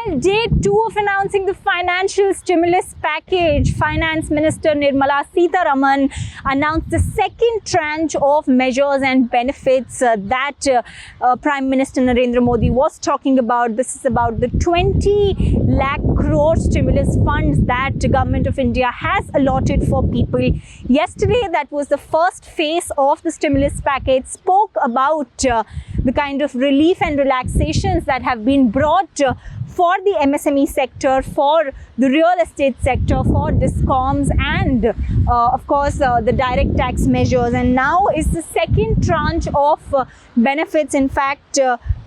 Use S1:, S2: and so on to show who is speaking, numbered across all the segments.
S1: Well, day 2 of announcing the financial stimulus package, Finance Minister Nirmala Sitharaman announced the second tranche of measures and benefits that Prime Minister Narendra Modi was talking about. This is about the 20 lakh crore stimulus funds that the Government of India has allotted for people. Yesterday, that was the first phase of the stimulus package, spoke about the kind of relief and relaxations that have been brought for the MSME sector, for the real estate sector, for discoms and of course the direct tax measures. And now is the second tranche of benefits. In fact,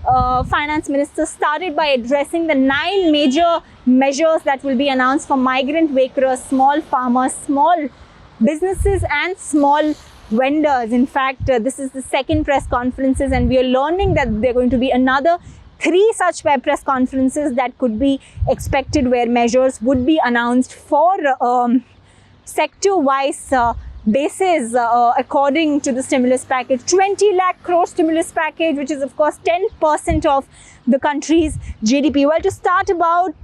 S1: Finance Minister started by addressing the 9 major measures that will be announced for migrant workers, small farmers, small businesses and small vendors. In fact, this is the second press conferences, and we are learning that there are going to be another 3 such press conferences that could be expected, where measures would be announced for sector-wise basis according to the stimulus package. 20 lakh crore stimulus package, which is of course 10% of the country's GDP. Well, to start about,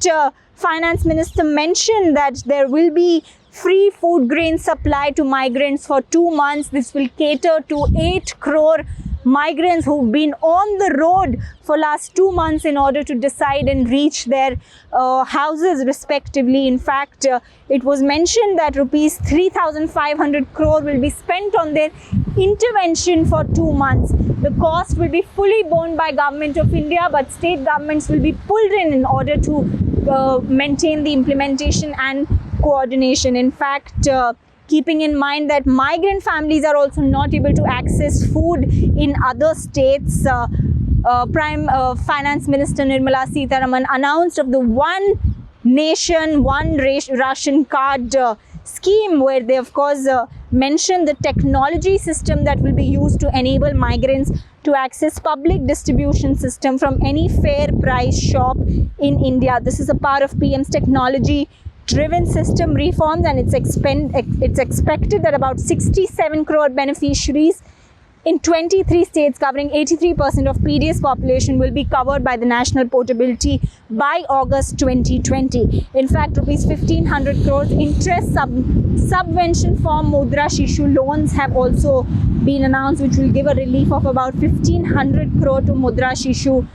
S1: Finance Minister mentioned that there will be free food grain supply to migrants for 2 months. This will cater to 8 crore migrants who've been on the road for last 2 months in order to decide and reach their houses respectively. In fact, it was mentioned that rupees 3,500 crore will be spent on their intervention for 2 months. The cost will be fully borne by Government of India, but state governments will be pulled in order to maintain the implementation and coordination. In fact, keeping in mind that migrant families are also not able to access food in other states, Finance Minister Nirmala Sitharaman announced of the One Nation, One Ration Card scheme, where they of course mentioned the technology system that will be used to enable migrants to access public distribution system from any fair price shop in India. This is a part of PM's technology driven system reforms, and it's expected that about 67 crore beneficiaries in 23 states covering 83% of PDS population will be covered by the national portability by August 2020. In fact, rupees 1,500 crores interest subvention from Mudra Shishu loans have also been announced, which will give a relief of about 1,500 crore to Mudra Shishu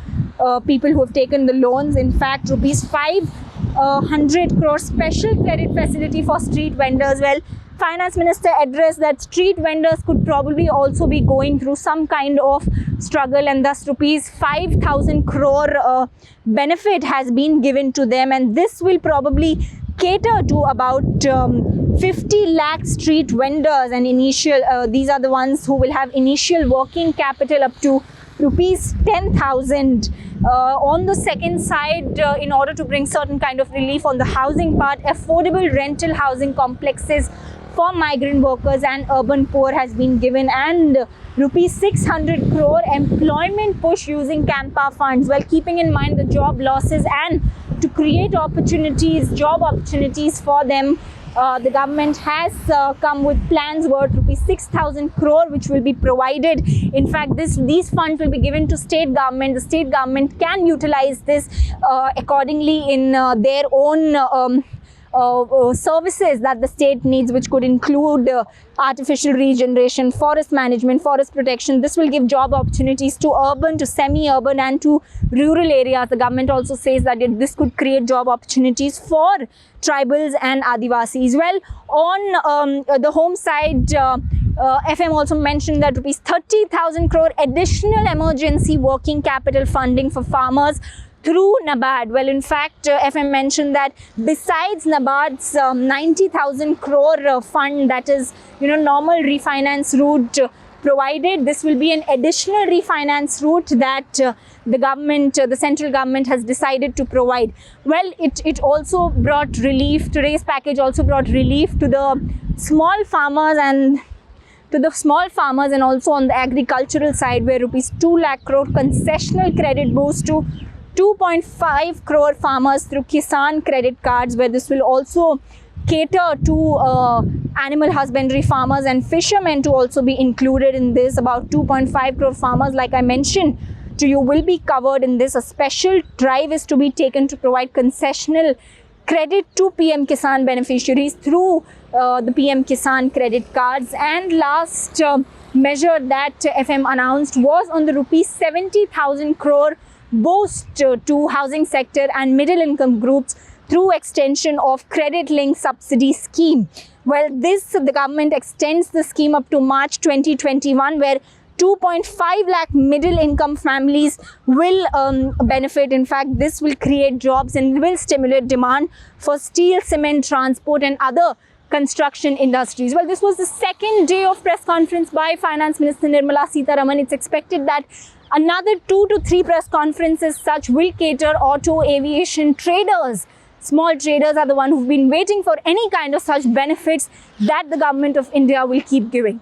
S1: people who have taken the loans. In fact, rupees 500 crore special credit facility for street vendors. Well, Finance Minister addressed that street vendors could probably also be going through some kind of struggle, and thus rupees 5,000 crore benefit has been given to them, and this will probably cater to about 50 lakh street vendors, and these are the ones who will have initial working capital up to rupees 10,000. On the second side, in order to bring certain kind of relief on the housing part, affordable rental housing complexes for migrant workers and urban poor has been given, and rupees 600 crore employment push using Campa funds. Well, keeping in mind the job losses and to create opportunities, job opportunities for them, the government has come with plans worth rupees 6,000 crore, which will be provided. In fact, these funds will be given to state government. The state government can utilize this accordingly in their own services that the state needs, which could include artificial regeneration, forest management, forest protection. This will give job opportunities to urban, to semi-urban and to rural areas. The government also says that this could create job opportunities for tribals and Adivasis. Well, on the home side, FM also mentioned that rupees 30,000 crore additional emergency working capital funding for farmers through NABARD. Well, in fact, FM mentioned that besides NABARD's 90,000 crore fund, that is, normal refinance route provided, this will be an additional refinance route that the central government has decided to provide. Well, it also brought relief. Today's package also brought relief to the small farmers and also on the agricultural side, where rupees 2 lakh crore concessional credit boost to 2.5 crore farmers through Kisan credit cards, where this will also cater to animal husbandry farmers and fishermen to also be included in this. About 2.5 crore farmers, like I mentioned, to you will be covered in this. A special drive is to be taken to provide concessional credit to PM Kisan beneficiaries through the PM Kisan credit cards. And last measure that FM announced was on the rupees 70,000 crore boost to housing sector and middle income groups through extension of credit linked subsidy scheme. Well, the government extends the scheme up to March 2021, where 2.5 lakh middle income families will benefit. In fact, this will create jobs and will stimulate demand for steel, cement, transport and other construction industries. Well, this was the second day of press conference by Finance Minister Nirmala Sitharaman. It's expected that another 2 to 3 press conferences such will cater auto, aviation, traders. Small traders are the ones who've been waiting for any kind of such benefits that the government of India will keep giving.